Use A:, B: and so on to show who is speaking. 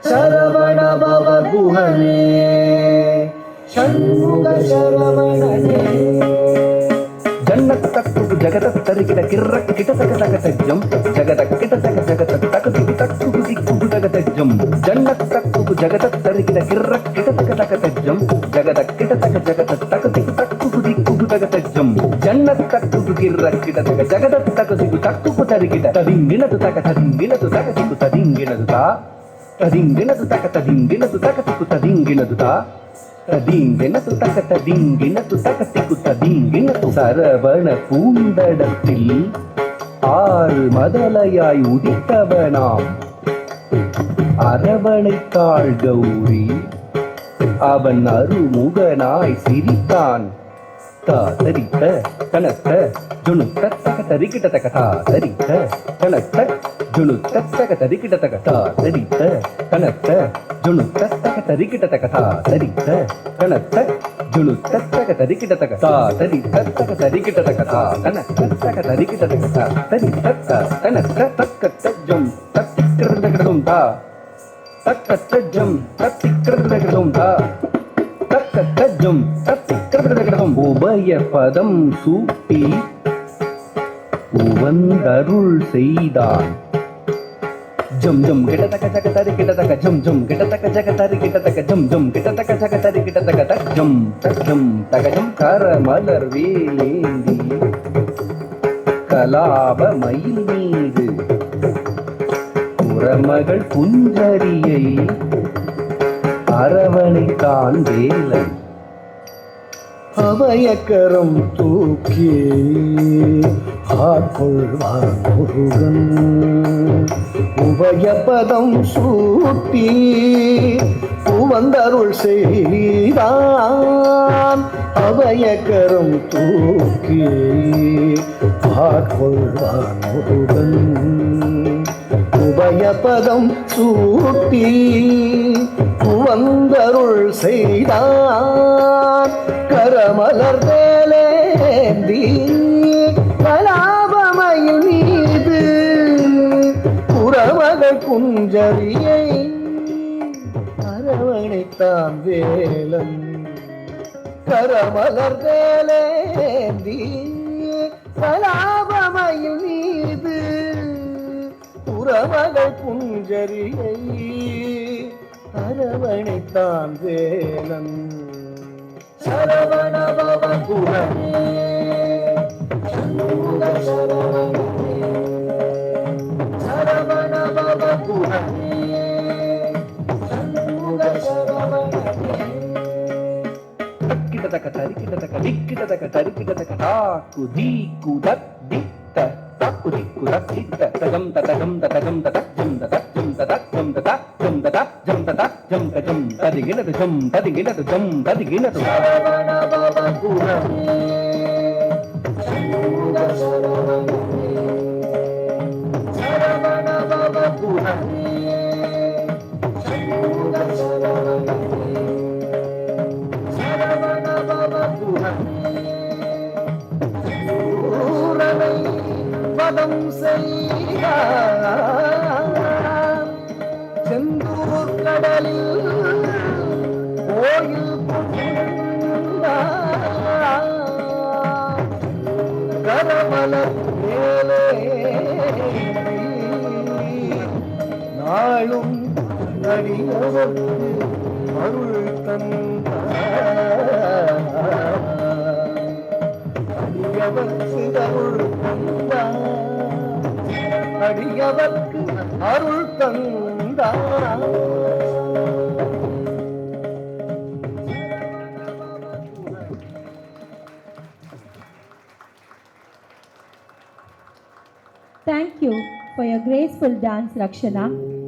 A: சரவண பவ குஹனே ஷண்முக சரவணனே ஜன்னத்தக்கு ஜகதத்தரிகிட கிர்ரக்கிட தகதகதஜ்ஜம் ஜகதக்கிட ஜகதத்தகுதி தக்குதி குகுதகதஜ்ஜம் ஜன்னத்தக்கு ஜகதத்தரிகிட கிர்ரக்கிட தகதகதஜ்ஜம் ஜகதக்கிட ஜகதத்தகுதி தக்குதி குகுதகதஜ்ஜம் ஜன்னத்தக்கு கிர்ரக்கிட ஜகதத்தகுதி தக்குகு தரிகிட ததிங்கினது தகதிங்கினது தகதிகு ததிங்கினது தா ததிங்கினது தகதிங்கினது தகதிகு ததிங்கினது தா ததிங்கினது தகதிங்கினது தகதிகு ததிங்கினது சரவண பூந்தடத்தில் ஆறு மதலையாய் உதித்தவனாம் அரவணைத்தாள் கௌரி அவன் அருமுகனாய் சிரித்தான் தரித்த கனத்த ஜுணுத்த தகதரிகிட்ட தகதா தரித்த கனத்த ஜுணுத்த தகதரிகிட்ட தகதா தரித்த கனத்த ஜுணுத்த தகதரிகிட்ட தகதா தரித்த கனத்த ஜுணுத்த தகதரிகிட்ட தகதா தரித்த தகதரிகிட்ட தகதா கனத்த தகதரிகிட்ட தகதா தரித்த கனத்த தக்கத்த ஜும் தத்திக்கிரதகிரதும் தா தக்கத்த ஜும் தத்திக்கிரதகிரதும் தா தக்கத்த ஜும் தத்திக்கிரதகிரதும் உபய பதம் சூட்டி உவந்தருள் செய்தான் ஜம் ஜம் கிட்டத்தக்க ஜகதரி கிட்டத்தக்க ஜம் ஜம் கிட்டத்தக்க ஜகதரி கிட்டத்தக்க ஜம் ஜம் கிட்டத்தக்க ஜகதரி கிட்டத்தக்க தஜம் தஜம் தகஜம் கரமலர் வேலேந்தி கலாப மயில் மீது புறமகள் புஞ்சரியை அரவணைத்தான் வேலன் அபயக்கரம் தூக்கி ஆட்கொள்வான் முருகன் உபயபதம் சூட்டி உவந்தருள் செய்தான் அபயக்கரம் தூக்கி ஆட்கொள்வான் முருகன் உபயபதம் சூட்டி உவந்தருள் செய்தான் கரமலர் வேலேந்தி கலாபமயில் மீது புறமகள் குஞ்சரியை அரவணைத்தான் வேலன் கரமலர் வேலேந்தி கலாபமயில் மீது புறமகள் குஞ்சரியை அரவணைத்தான் வேலன் சரவண பவ குஹனே ஷண்முக சரவணனே சரவண பவ குஹனே ஷண்முக சரவணனே தக்கிடதக தரிக்கிடதக திக்கிடதக தரிக்கிடதக தாக்கு தீக்கு தத்தித்த தாக்கு திக்கு தத்தித்த தகம் ததகம் ததகம் ததஜம் ததஜம் ததஜம் ததஜம் ததஜம் ததஜம் தஜம் ததிகினது ஜம் ததிகினது ஜம் ததிகினது சரவண பவ குஹனே ஷண்முக சரவணனே சரவண பவ குஹனே ஷண்முக சரவணனே சரவண பவ குஹனே சூரனை பதம் செய்தார் செந்தூர் கடலில் கோயில் கரமலர் மேலே நாளும் அடியவர்க்கு அருள் தந்தார் அடியவர்க்கு அருள் தந்தார் அடியவர்க்கு அருள் தந்தார்
B: Thank you for your graceful dance, Rakshana.